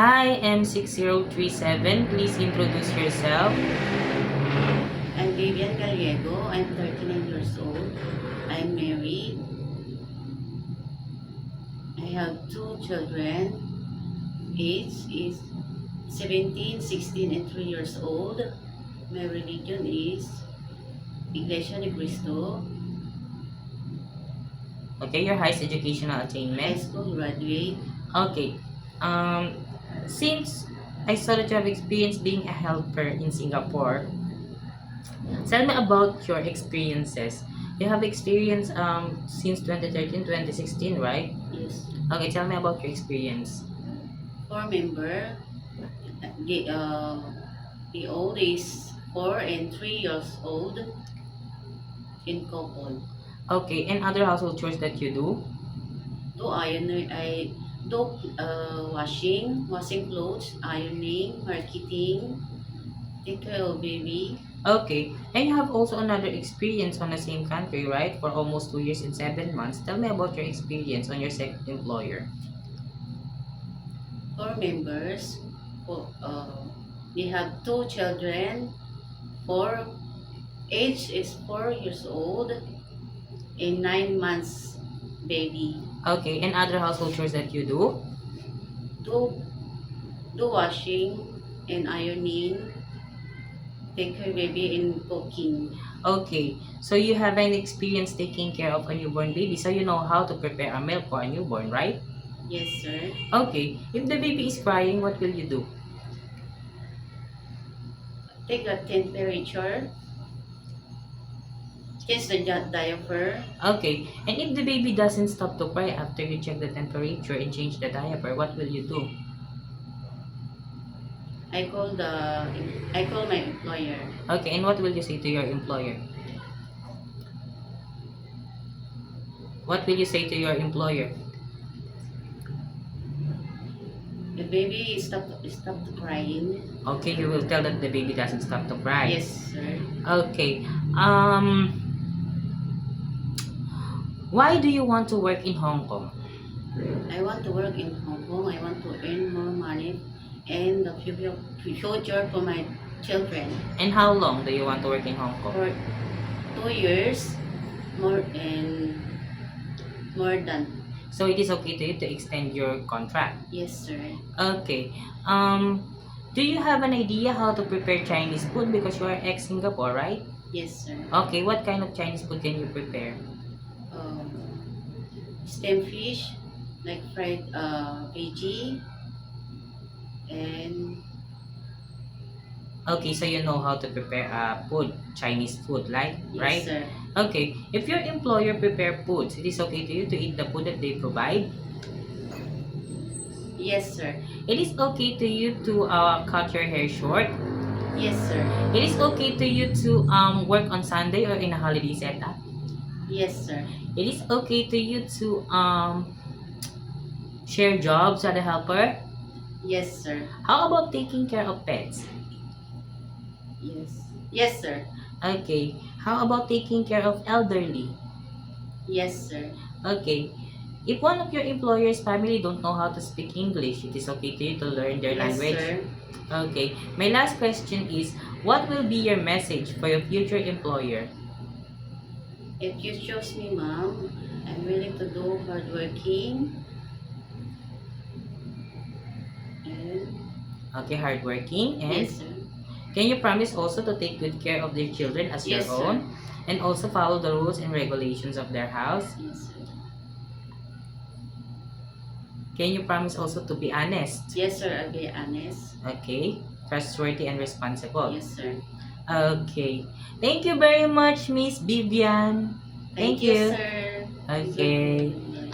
Hi, M6037. Please introduce yourself. I'm Vivian Gallego. I'm 39 years old. I'm married. I have two children. Age is 17, 16, and 3 years old. My religion is Iglesia ni Cristo. Okay, your highest educational High attainment. school graduate. Okay. Um, since I saw that you have experience being a helper in Singapore, tell me about your experiences. You have experience since 2013, 2016, right? Yes. Okay, tell me about your experience. 4 member. The, uh, the old is 4 and 3 years old in couple. Okay, and other household chores that you do? Do I do washing clothes, ironing, marketing, take care of baby. Okay, and you have also another experience on the same country, right? For almost 2 years and 7 months. Tell me about your experience on your second employer. 4 members. For, we have two children. Four age is 4 years old and 9 months baby. Okay, and other household chores that you do? Do do washing and ironing, take care baby and cooking. Okay, so you have an experience taking care of a newborn baby, so you know how to prepare a milk for a newborn, right? Yes, sir. Okay, if the baby is crying, what will you do? Take a temperature. Change the diaper. Okay, and if the baby doesn't stop to cry after you check the temperature and change the diaper, what will you do? I call my employer. Okay, and what will you say to your employer? What will you say to your employer? The baby stop crying. Okay, you will tell that the baby doesn't stop to cry. Yes, sir. Okay. Why do you want to work in Hong Kong? I want to work in Hong Kong. I want to earn more money and the future for my children. And how long do you want to work in Hong Kong? For 2 years, more and more than. So it is okay to you to extend your contract. Yes, sir. Okay. Do you have an idea how to prepare Chinese food because you are ex-Singapore, right? Yes, sir. Okay, what kind of Chinese food can you prepare? Um, Stem fish, like fried veggie, and Okay, so you know how to prepare food, Chinese food, like, yes, right? sir. Okay, if your employer prepare foods, it is okay to you to eat the food that they provide. Yes, sir. It is okay to you to cut your hair short. Yes, sir. It is okay to you to work on Sunday or in a holiday setup. Yes, sir. It is okay to you to share jobs as a helper. Yes, sir. How about taking care of pets? Yes. Yes, sir. Okay. How about taking care of elderly? Yes, sir. Okay. If one of your employer's family don't know how to speak English, it is okay to you to learn their Yes, language. sir. Okay. My last question is, what will be your message for your future employer? If you choose me, ma'am, I'm willing to do hardworking and Okay, hardworking. And yes, sir. can you promise also to take good care of their children as Yes, your sir. own? And also follow the rules and regulations of their house? Yes, sir. Can you promise also to be honest? Yes, sir. I'll be honest. Okay. Trustworthy and responsible. Yes, sir. Okay. Thank you very much, Miss Vivian. Thank you, sir. Okay.